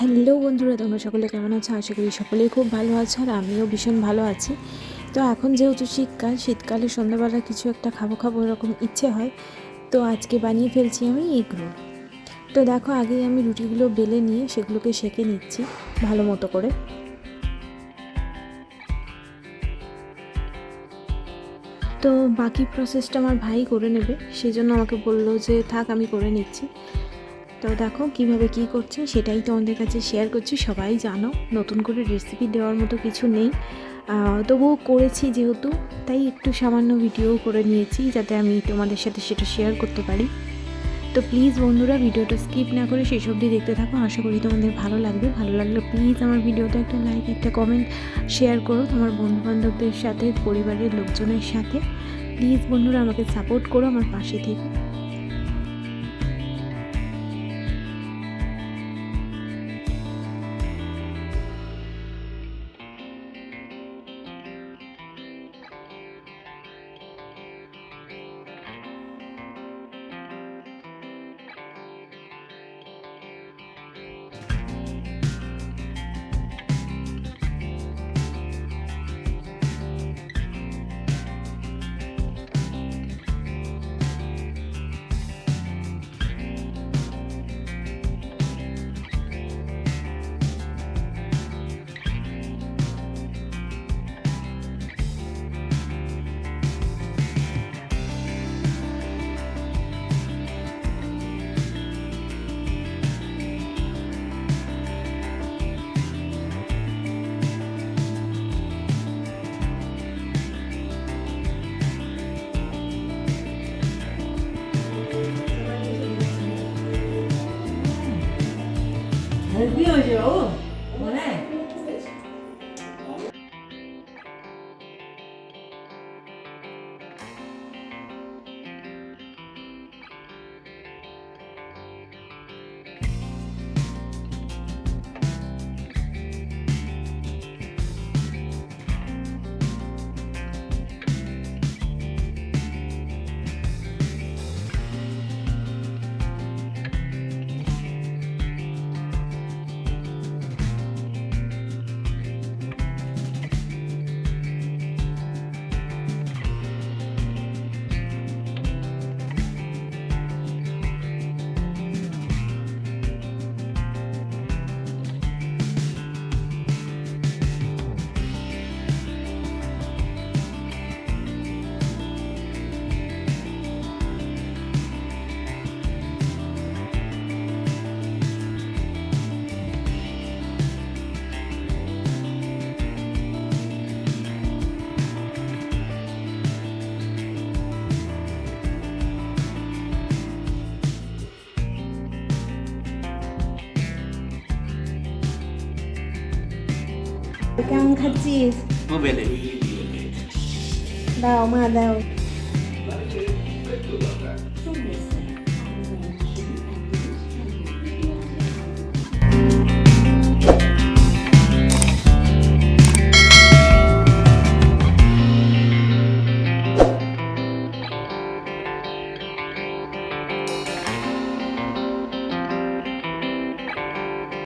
Hello বন্ধুরা, তোমরা সকলে কেমন আছো? আশা করি সকলেই খুব ভালো আছো, আর আমিও ভীষণ ভালো আছি। তো এখন যেহেতু শীতকালে সন্ধ্যাবেলা কিছু একটা খাবো এরকম ইচ্ছে হয়, তো আজকে বানিয়ে ফেলছি আমি এগ রোল। তো দেখো, আগেই আমি রুটিগুলো বেলে নিয়ে সেগুলোকে সেঁকে নিচ্ছি ভালো মতো করে। তো বাকি প্রসেসটা আমার ভাই করে নেবে, সেই জন্য আমাকে বললো যে থাক আমি করে নিচ্ছি। তো দেখো কিভাবে কি করছে সেটাই তোমাদের কাছে শেয়ার করছি। সবাই জানো, নতুন করে রেসিপি দেওয়ার মতো কিছু নেই, তবুও করেছি যেহেতু, তাই একটু সামান্য ভিডিও করে নিয়েছি যাতে আমি তোমাদের সাথে সেটা শেয়ার করতে পারি। তো প্লিজ বন্ধুরা, ভিডিওটা স্কিপ না করে শেষ অবধি দেখতে থাকো। আশা করি তোমাদের ভালো লাগবে। ভালো লাগলে প্লিজ আমার ভিডিওটা একটা লাইক, একটা কমেন্ট, শেয়ার করো তোমার বন্ধুবান্ধবদের সাথে, পরিবারের লোকজনের সাথে। প্লিজ বন্ধুরা, আমাকে সাপোর্ট করো, আমার পাশে থেকে। হেলদি হয়েছে বাবু মানে কেমন খাচ্ছিস? বেলে দাও মা, দাও।